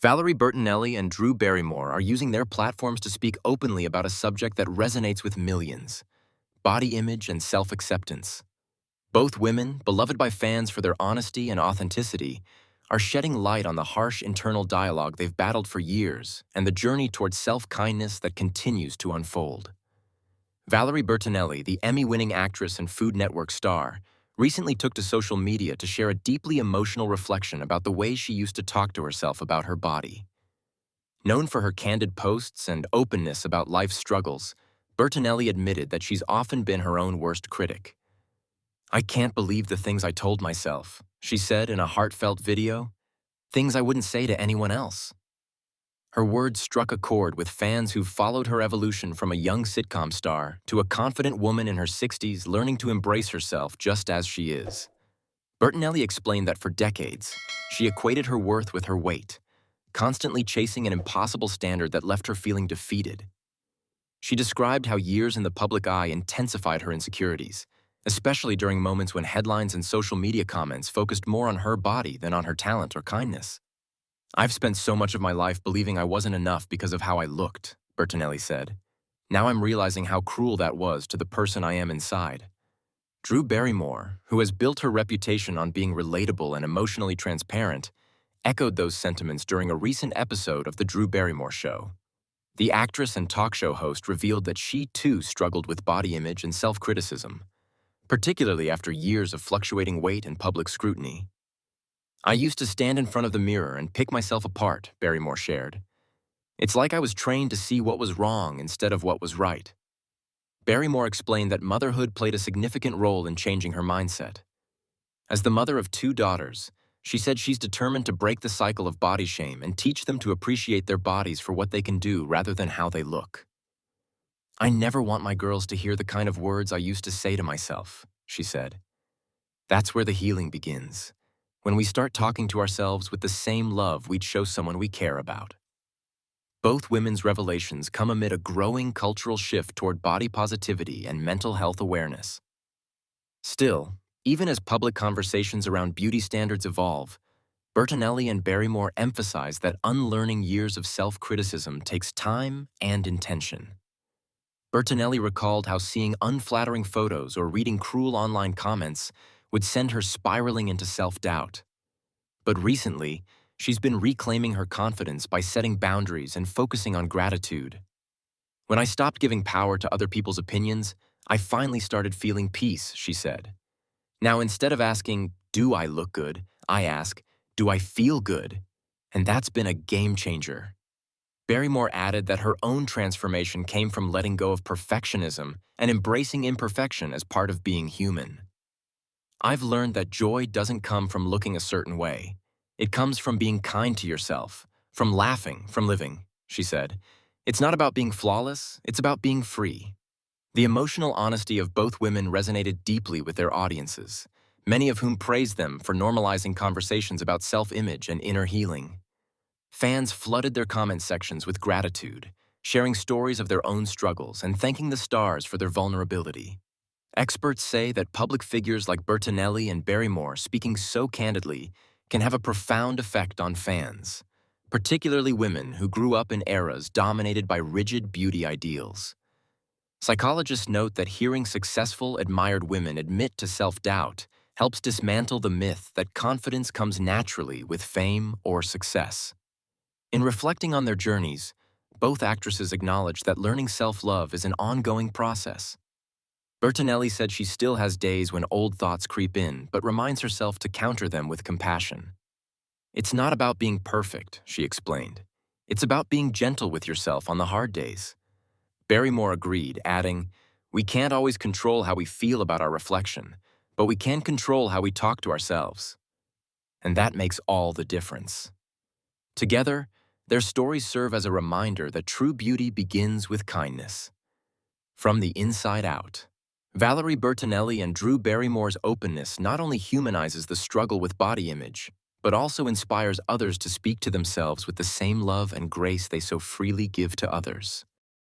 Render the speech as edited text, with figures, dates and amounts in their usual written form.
Valerie Bertinelli and Drew Barrymore are using their platforms to speak openly about a subject that resonates with millions: body image and self-acceptance. Both women, beloved by fans for their honesty and authenticity, are shedding light on the harsh internal dialogue they've battled for years and the journey towards self-kindness that continues to unfold. Valerie Bertinelli, the Emmy-winning actress and Food Network star, recently took to social media to share a deeply emotional reflection about the way she used to talk to herself about her body. Known for her candid posts and openness about life's struggles, Bertinelli admitted that she's often been her own worst critic. "I can't believe the things I told myself," she said in a heartfelt video, "things I wouldn't say to anyone else." Her words struck a chord with fans who've followed her evolution from a young sitcom star to a confident woman in her 60s learning to embrace herself just as she is. Bertinelli explained that for decades, she equated her worth with her weight, constantly chasing an impossible standard that left her feeling defeated. She described how years in the public eye intensified her insecurities, especially during moments when headlines and social media comments focused more on her body than on her talent or kindness. "I've spent so much of my life believing I wasn't enough because of how I looked," Bertinelli said. "Now I'm realizing how cruel that was to the person I am inside." Drew Barrymore, who has built her reputation on being relatable and emotionally transparent, echoed those sentiments during a recent episode of The Drew Barrymore Show. The actress and talk show host revealed that she too struggled with body image and self-criticism, particularly after years of fluctuating weight and public scrutiny. "I used to stand in front of the mirror and pick myself apart," Barrymore shared. "It's like I was trained to see what was wrong instead of what was right." Barrymore explained that motherhood played a significant role in changing her mindset. As the mother of 2 daughters, she said she's determined to break the cycle of body shame and teach them to appreciate their bodies for what they can do rather than how they look. "I never want my girls to hear the kind of words I used to say to myself," she said. "That's where the healing begins, when we start talking to ourselves with the same love we'd show someone we care about." Both women's revelations come amid a growing cultural shift toward body positivity and mental health awareness. Still, even as public conversations around beauty standards evolve, Bertinelli and Barrymore emphasize that unlearning years of self-criticism takes time and intention. Bertinelli recalled how seeing unflattering photos or reading cruel online comments would send her spiraling into self-doubt. But recently, she's been reclaiming her confidence by setting boundaries and focusing on gratitude. "When I stopped giving power to other people's opinions, I finally started feeling peace," she said. "Now instead of asking, 'Do I look good?' I ask, 'Do I feel good?' And that's been a game changer." Barrymore added that her own transformation came from letting go of perfectionism and embracing imperfection as part of being human. "I've learned that joy doesn't come from looking a certain way. It comes from being kind to yourself, from laughing, from living," she said. "It's not about being flawless, it's about being free." The emotional honesty of both women resonated deeply with their audiences, many of whom praised them for normalizing conversations about self-image and inner healing. Fans flooded their comment sections with gratitude, sharing stories of their own struggles and thanking the stars for their vulnerability. Experts say that public figures like Bertinelli and Barrymore speaking so candidly can have a profound effect on fans, particularly women who grew up in eras dominated by rigid beauty ideals. Psychologists note that hearing successful, admired women admit to self-doubt helps dismantle the myth that confidence comes naturally with fame or success. In reflecting on their journeys, both actresses acknowledged that learning self-love is an ongoing process. Bertinelli said she still has days when old thoughts creep in, but reminds herself to counter them with compassion. "It's not about being perfect," she explained. "It's about being gentle with yourself on the hard days." Barrymore agreed, adding, "We can't always control how we feel about our reflection, but we can control how we talk to ourselves. And that makes all the difference." Together, their stories serve as a reminder that true beauty begins with kindness. From the inside out, Valerie Bertinelli and Drew Barrymore's openness not only humanizes the struggle with body image, but also inspires others to speak to themselves with the same love and grace they so freely give to others.